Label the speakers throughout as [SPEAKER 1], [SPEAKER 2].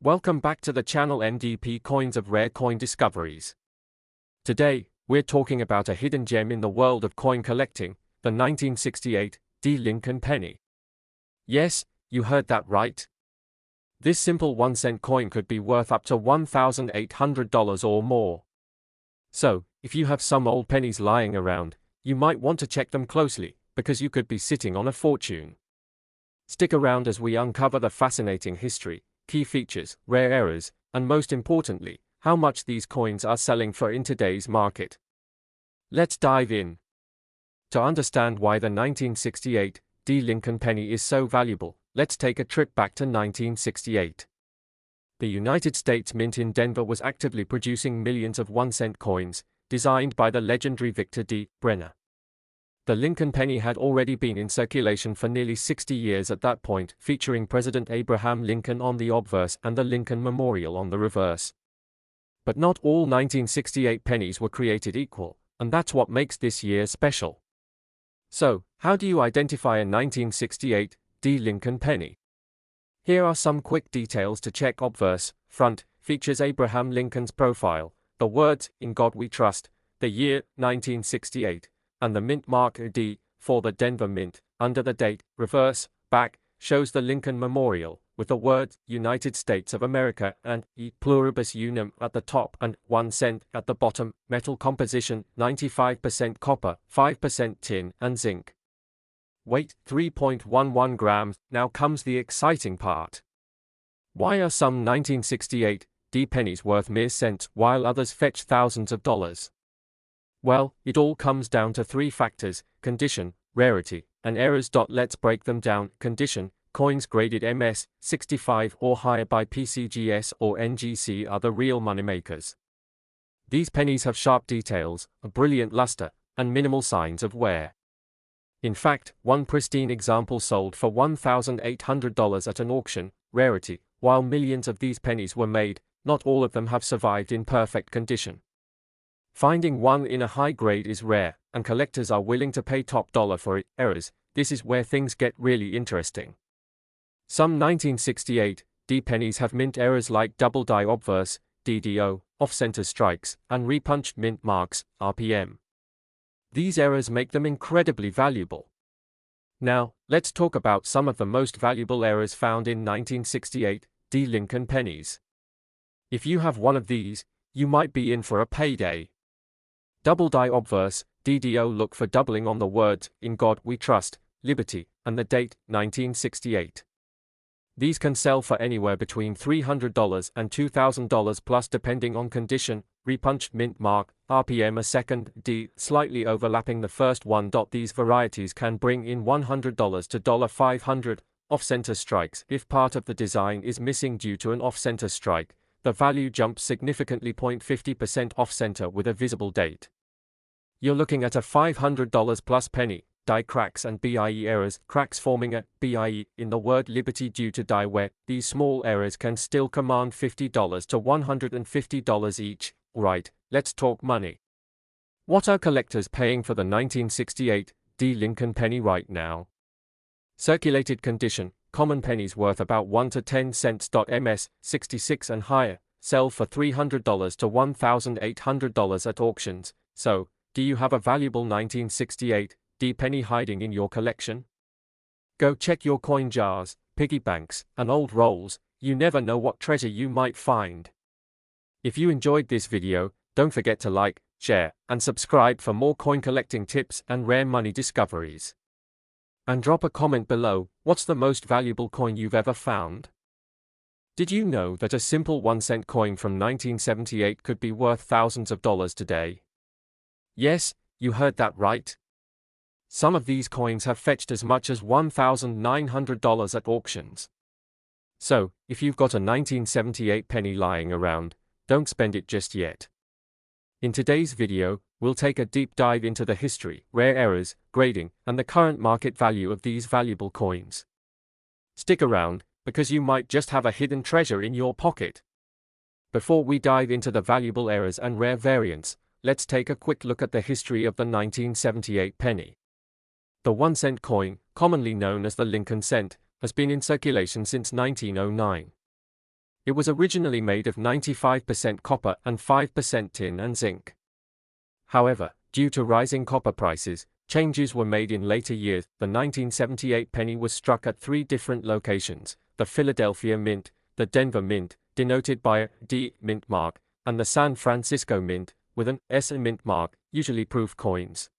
[SPEAKER 1] Welcome back to the channel MDP Coins of Rare Coin Discoveries. Today, we're talking about a hidden gem in the world of coin collecting, the 1968 D. Lincoln penny. Yes, you heard that right. This simple 1-cent coin could be worth up to $1,800 or more. So, if you have some old pennies lying around, you might want to check them closely, because you could be sitting on a fortune. Stick around as we uncover the fascinating history, key features, rare errors, and most importantly, how much these coins are selling for in today's market. Let's dive in. To understand why the 1968 D. Lincoln penny is so valuable, let's take a trip back to 1968. The United States Mint in Denver was actively producing millions of 1-cent coins, designed by the legendary Victor D. Brenner. The Lincoln penny had already been in circulation for nearly 60 years at that point, featuring President Abraham Lincoln on the obverse and the Lincoln Memorial on the reverse. But not all 1968 pennies were created equal, and that's what makes this year special. So, how do you identify a 1968 D. Lincoln penny? Here are some quick details to check. Obverse, front, features Abraham Lincoln's profile, the words, "In God We Trust," the year, 1968, and the mint mark D, for the Denver Mint, under the date. Reverse, back, shows the Lincoln Memorial, with the words, United States of America, and E pluribus unum at the top and 1 cent at the bottom. Metal composition, 95% copper, 5% tin and zinc. Weight, 3.11 grams. Now comes the exciting part. Why are some 1968 D pennies worth mere cents while others fetch thousands of dollars? Well, it all comes down to three factors: condition, rarity, and errors. Let's break them down. Condition: coins graded MS 65 or higher by PCGS or NGC are the real moneymakers. These pennies have sharp details, a brilliant luster, and minimal signs of wear. In fact, one pristine example sold for $1,800 at an auction. Rarity: while millions of these pennies were made, not all of them have survived in perfect condition. Finding one in a high grade is rare, and collectors are willing to pay top dollar for it. Errors: this is where things get really interesting. Some 1968 D pennies have mint errors like double die obverse, DDO, off-center strikes, and repunched mint marks, RPM. These errors make them incredibly valuable. Now, let's talk about some of the most valuable errors found in 1968 D. Lincoln pennies. If you have one of these, you might be in for a payday. Double die obverse, DDO. Look for doubling on the words, "In God We Trust," "Liberty," and the date, 1968. These can sell for anywhere between $300 and $2,000 plus depending on condition. Repunched mint mark, RPM a second D, slightly overlapping the first one. These varieties can bring in $100 to $500. Off-center strikes: if part of the design is missing due to an off-center strike, the value jumps significantly. 50% off-center with a visible date. You're looking at a $500 plus penny. Die cracks and BIE errors: cracks forming a BIE in the word Liberty due to die wear. These small errors can still command $50 to $150 each. Right, let's talk money. What are collectors paying for the 1968 D. Lincoln penny right now? Circulated condition: common pennies worth about 1 to 10 cents. MS 66 and higher sell for $300 to $1,800 at auctions. So, do you have a valuable 1968 D penny hiding in your collection? Go check your coin jars, piggy banks, and old rolls. You never know what treasure you might find. If you enjoyed this video, don't forget to like, share, and subscribe for more coin collecting tips and rare money discoveries. And drop a comment below. What's the most valuable coin you've ever found? Did you know that a simple 1-cent coin from 1978 could be worth thousands of dollars today? Yes, you heard that right. Some of these coins have fetched as much as $1,900 at auctions. So, if you've got a 1978 penny lying around, don't spend it just yet. In today's video, we'll take a deep dive into the history, rare errors, grading, and the current market value of these valuable coins. Stick around, because you might just have a hidden treasure in your pocket. Before we dive into the valuable errors and rare variants, let's take a quick look at the history of the 1978 penny. The 1-cent coin, commonly known as the Lincoln cent, has been in circulation since 1909. It was originally made of 95% copper and 5% tin and zinc. However, due to rising copper prices, changes were made in later years. The 1978 penny was struck at 3 different locations: the Philadelphia Mint, the Denver Mint, denoted by a D mint mark, and the San Francisco Mint, with an S mint mark, usually proof coins.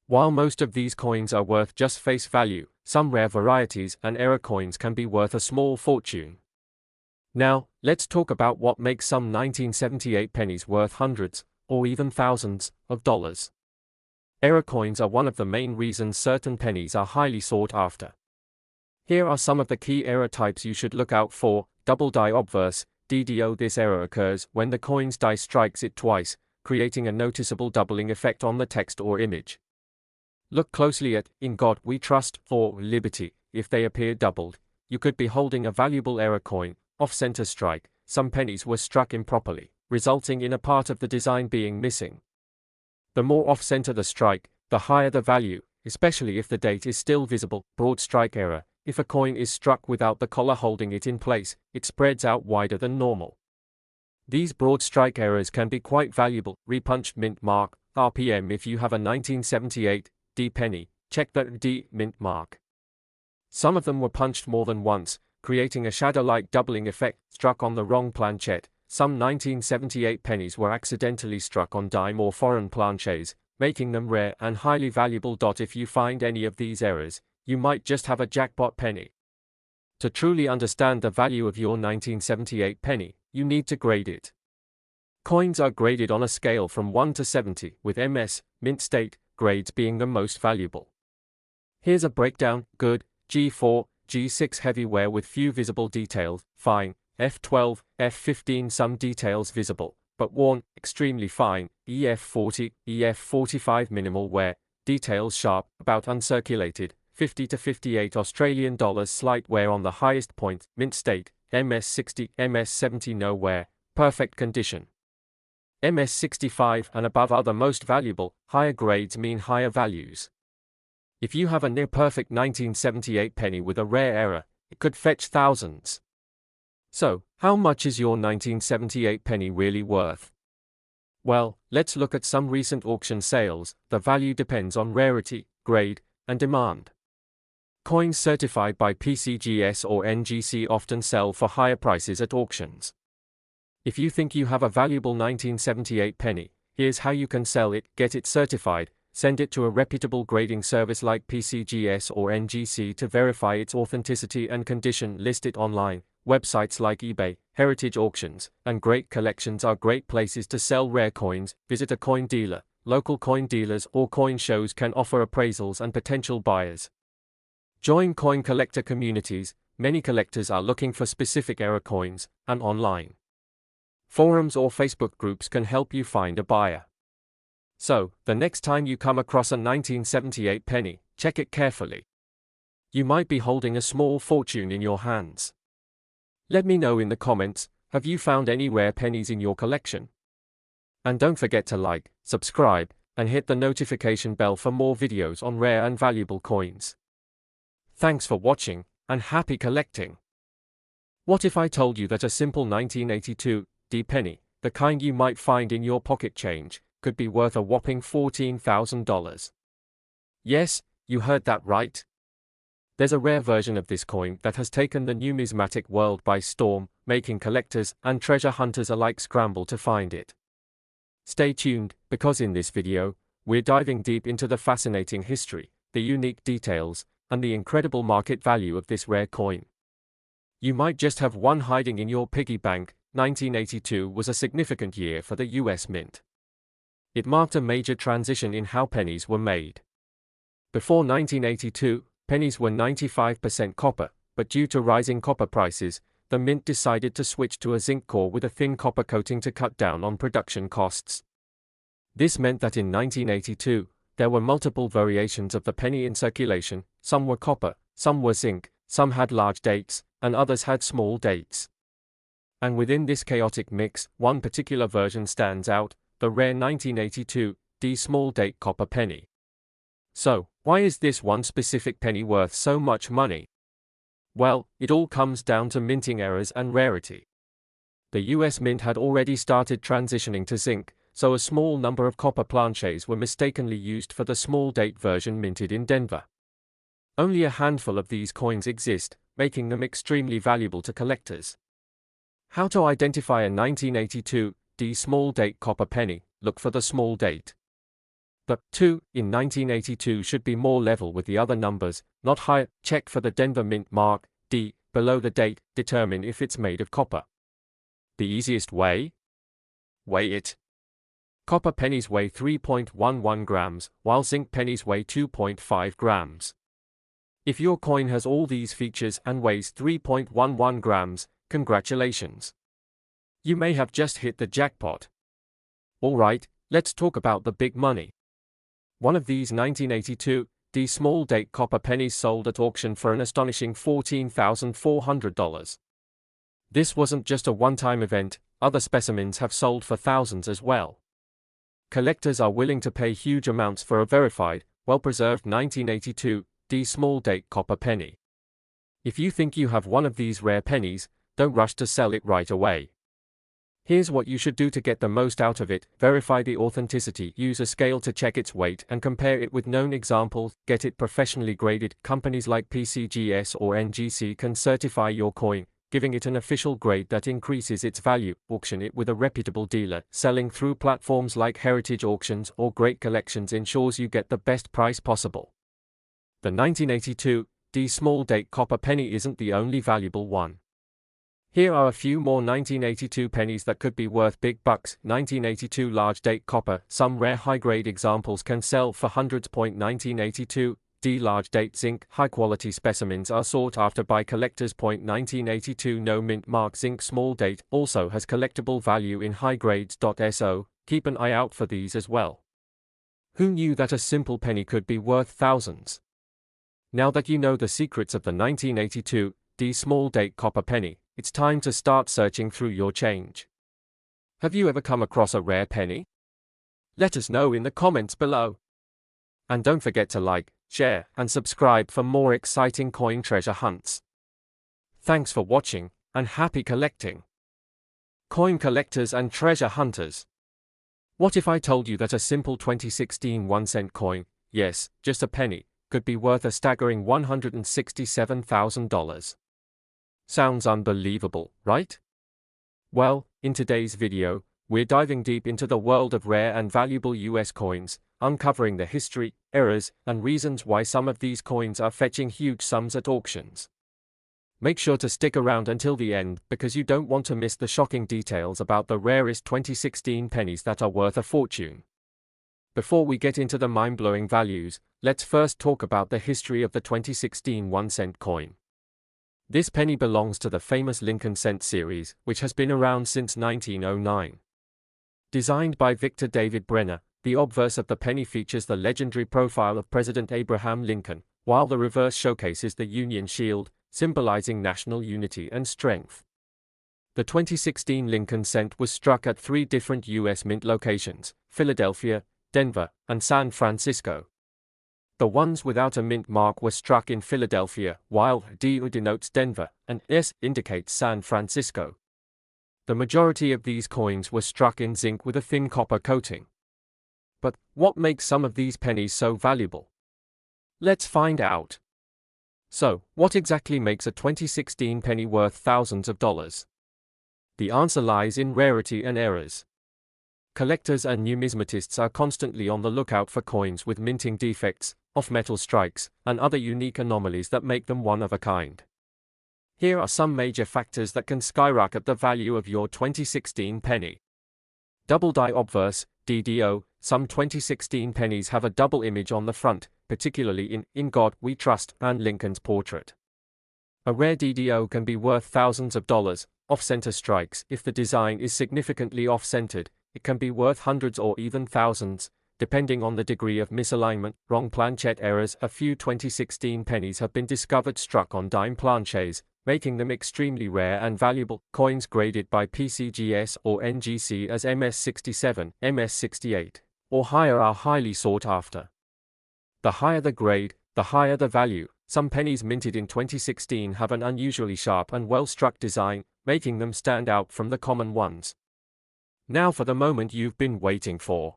[SPEAKER 1] While most of these coins are worth just face value, some rare varieties and error coins can be worth a small fortune. Now, let's talk about what makes some 1978 pennies worth hundreds, or even thousands, of dollars. Error coins are one of the main reasons certain pennies are highly sought after. Here are some of the key error types you should look out for. Double die obverse, DDO. This error occurs when the coin's die strikes it twice, creating a noticeable doubling effect on the text or image. Look closely at "In God We Trust" or "Liberty." If they appear doubled, you could be holding a valuable error coin. Off-center strike. Some pennies were struck improperly, resulting in a part of the design being missing. The more off-center the strike, the higher the value, especially if the date is still visible. Broad strike error. If a coin is struck without the collar holding it in place, it spreads out wider than normal. These broad strike errors can be quite valuable. Repunched mint mark, RPM. If you have a 1978 D penny, check the D mint mark. Some of them were punched more than once, creating a shadow-like doubling effect. Struck on the wrong planchette. Some 1978 pennies were accidentally struck on dime or foreign planchets, making them rare and highly valuable. If you find any of these errors, you might just have a jackpot penny. To truly understand the value of your 1978 penny, you need to grade it. Coins are graded on a scale from 1 to 70, with MS, mint state, grades being the most valuable. Here's a breakdown: good, G4, G6 heavy wear with few visible details, fine, F12, F15 some details visible, but worn, extremely fine, EF40, EF45 minimal wear, details sharp, about uncirculated, 50 to 58 Australian dollars slight wear on the highest point, mint state, MS60, MS70 no wear, perfect condition. MS65 and above are the most valuable. Higher grades mean higher values. If you have a near-perfect 1978 penny with a rare error, it could fetch thousands. So, how much is your 1978 penny really worth? Well, let's look at some recent auction sales. The value depends on rarity, grade, and demand. Coins certified by PCGS or NGC often sell for higher prices at auctions. If you think you have a valuable 1978 penny, here's how you can sell it. Get it certified. Send it to a reputable grading service like PCGS or NGC to verify its authenticity and condition. List it online. Websites like eBay, Heritage Auctions, and Great Collections are great places to sell rare coins. Visit a coin dealer. Local coin dealers or coin shows can offer appraisals and potential buyers. Join coin collector communities. Many collectors are looking for specific error coins, and online forums or Facebook groups can help you find a buyer. So, the next time you come across a 1978 penny, check it carefully. You might be holding a small fortune in your hands. Let me know in the comments, have you found any rare pennies in your collection? And don't forget to like, subscribe, and hit the notification bell for more videos on rare and valuable coins. Thanks for watching, and happy collecting! What if I told you that a simple 1982 D penny, the kind you might find in your pocket change, could be worth a whopping $14,000? Yes, you heard that right. There's a rare version of this coin that has taken the numismatic world by storm, making collectors and treasure hunters alike scramble to find it. Stay tuned, because in this video, we're diving deep into the fascinating history, the unique details, and the incredible market value of this rare coin. You might just have one hiding in your piggy bank. 1982 was a significant year for the US Mint. It marked a major transition in how pennies were made. Before 1982, pennies were 95% copper, but due to rising copper prices, the mint decided to switch to a zinc core with a thin copper coating to cut down on production costs. This meant that in 1982, there were multiple variations of the penny in circulation. Some were copper, some were zinc, some had large dates, and others had small dates. And within this chaotic mix, one particular version stands out, the rare 1982 D small date copper penny. So, why is this one specific penny worth so much money? Well, it all comes down to minting errors and rarity. The US Mint had already started transitioning to zinc, so a small number of copper planchets were mistakenly used for the small date version minted in Denver. Only a handful of these coins exist, making them extremely valuable to collectors. How to identify a 1982 D small date copper penny? Look for the small date. The 2 in 1982 should be more level with the other numbers, not higher. Check for the Denver Mint mark, D, below the date. Determine if it's made of copper. The easiest way? Weigh it. Copper pennies weigh 3.11 grams, while zinc pennies weigh 2.5 grams. If your coin has all these features and weighs 3.11 grams, congratulations. You may have just hit the jackpot. Alright, let's talk about the big money. One of these 1982 D small date copper pennies sold at auction for an astonishing $14,400. This wasn't just a one-time event, other specimens have sold for thousands as well. Collectors are willing to pay huge amounts for a verified, well-preserved 1982 D small date copper penny. If you think you have one of these rare pennies, don't rush to sell it right away. Here's what you should do to get the most out of it. Verify the authenticity. Use a scale to check its weight and compare it with known examples. Get it professionally graded. Companies like PCGS or NGC can certify your coin, giving it an official grade that increases its value. Auction it with a reputable dealer. Selling through platforms like Heritage Auctions or Great Collections ensures you get the best price possible. The 1982 D small date copper penny isn't the only valuable one. Here are a few more 1982 pennies that could be worth big bucks. 1982 large date copper. Some rare high-grade examples can sell for hundreds. 1982 D large date zinc. High-quality specimens are sought after by collectors. 1982 no mint mark zinc small date also has collectible value in high grades. So, keep an eye out for these as well. Who knew that a simple penny could be worth thousands? Now that you know the secrets of the 1982 D small date copper penny, it's time to start searching through your change. Have you ever come across a rare penny? Let us know in the comments below. And don't forget to like, share, and subscribe for more exciting coin treasure hunts. Thanks for watching, and happy collecting. Coin collectors and treasure hunters. What if I told you that a simple 2016 1-cent coin, yes, just a penny, could be worth a staggering $167,000? Sounds unbelievable, right? Well, in today's video, we're diving deep into the world of rare and valuable US coins, uncovering the history, errors, and reasons why some of these coins are fetching huge sums at auctions. Make sure to stick around until the end because you don't want to miss the shocking details about the rarest 2016 pennies that are worth a fortune. Before we get into the mind-blowing values, let's first talk about the history of the 2016 1-cent coin. This penny belongs to the famous Lincoln cent series, which has been around since 1909. Designed by Victor David Brenner, the obverse of the penny features the legendary profile of President Abraham Lincoln, while the reverse showcases the Union shield, symbolizing national unity and strength. The 2016 Lincoln cent was struck at 3 different U.S. mint locations: Philadelphia, Denver, and San Francisco. The ones without a mint mark were struck in Philadelphia, while D denotes Denver, and S indicates San Francisco. The majority of these coins were struck in zinc with a thin copper coating. But what makes some of these pennies so valuable? Let's find out. So, what exactly makes a 2016 penny worth thousands of dollars? The answer lies in rarity and errors. Collectors and numismatists are constantly on the lookout for coins with minting defects, off-metal strikes, and other unique anomalies that make them one of a kind. Here are some major factors that can skyrocket the value of your 2016 penny. Double die obverse, DDO. Some 2016 pennies have a double image on the front, particularly in God We Trust and Lincoln's portrait. A rare DDO can be worth thousands of dollars. Off-center strikes. If the design is significantly off-centered, it can be worth hundreds or even thousands, depending on the degree of misalignment. Wrong planchette errors. A few 2016 pennies have been discovered struck on dime planchets, making them extremely rare and valuable. Coins graded by PCGS or NGC as MS67, MS68, or higher are highly sought after. The higher the grade, the higher the value. Some pennies minted in 2016 have an unusually sharp and well-struck design, making them stand out from the common ones. Now for the moment you've been waiting for.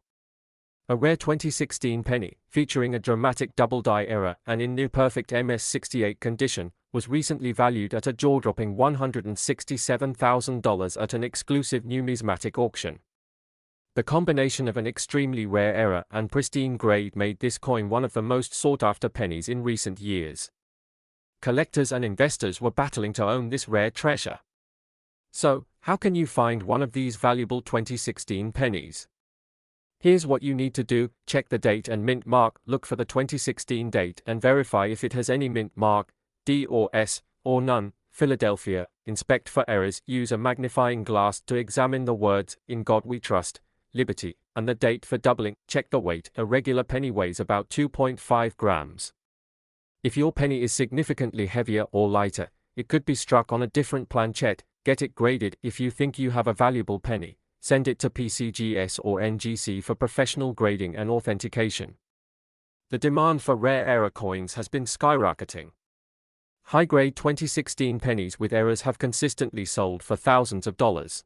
[SPEAKER 1] A rare 2016 penny, featuring a dramatic double-die error and in near-perfect MS-68 condition, was recently valued at a jaw-dropping $167,000 at an exclusive numismatic auction. The combination of an extremely rare error and pristine grade made this coin one of the most sought-after pennies in recent years. Collectors and investors were battling to own this rare treasure. So, how can you find one of these valuable 2016 pennies? Here's what you need to do: check the date and mint mark, look for the 2016 date and verify if it has any mint mark, D or S, or none. Philadelphia, inspect for errors, use a magnifying glass to examine the words, "In God We Trust," "Liberty," and the date for doubling. Check the weight, a regular penny weighs about 2.5 grams. If your penny is significantly heavier or lighter, it could be struck on a different planchette. Get it graded. If you think you have a valuable penny, send it to PCGS or NGC for professional grading and authentication. The demand for rare error coins has been skyrocketing. High-grade 2016 pennies with errors have consistently sold for thousands of dollars.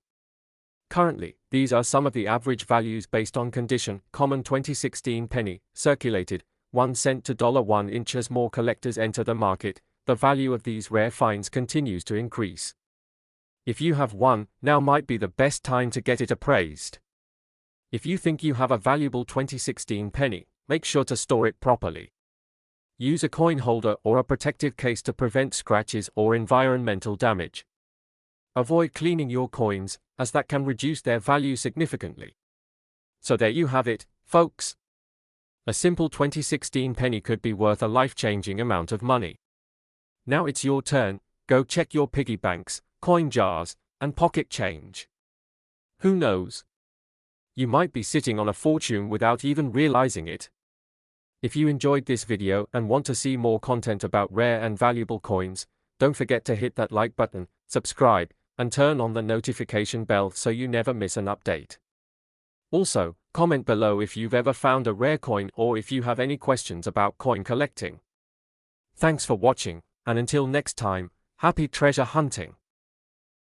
[SPEAKER 1] Currently, these are some of the average values based on condition. Common 2016 penny, circulated, 1 cent to $1 inch. As more collectors enter the market, the value of these rare finds continues to increase. If you have one, now might be the best time to get it appraised. If you think you have a valuable 2016 penny, make sure to store it properly. Use a coin holder or a protective case to prevent scratches or environmental damage. Avoid cleaning your coins, as that can reduce their value significantly. So there you have it, folks. A simple 2016 penny could be worth a life-changing amount of money. Now it's your turn. Go check your piggy banks, coin jars, and pocket change. Who knows? You might be sitting on a fortune without even realizing it. If you enjoyed this video and want to see more content about rare and valuable coins, don't forget to hit that like button, subscribe, and turn on the notification bell so you never miss an update. Also, comment below if you've ever found a rare coin or if you have any questions about coin collecting. Thanks for watching, and until next time, happy treasure hunting!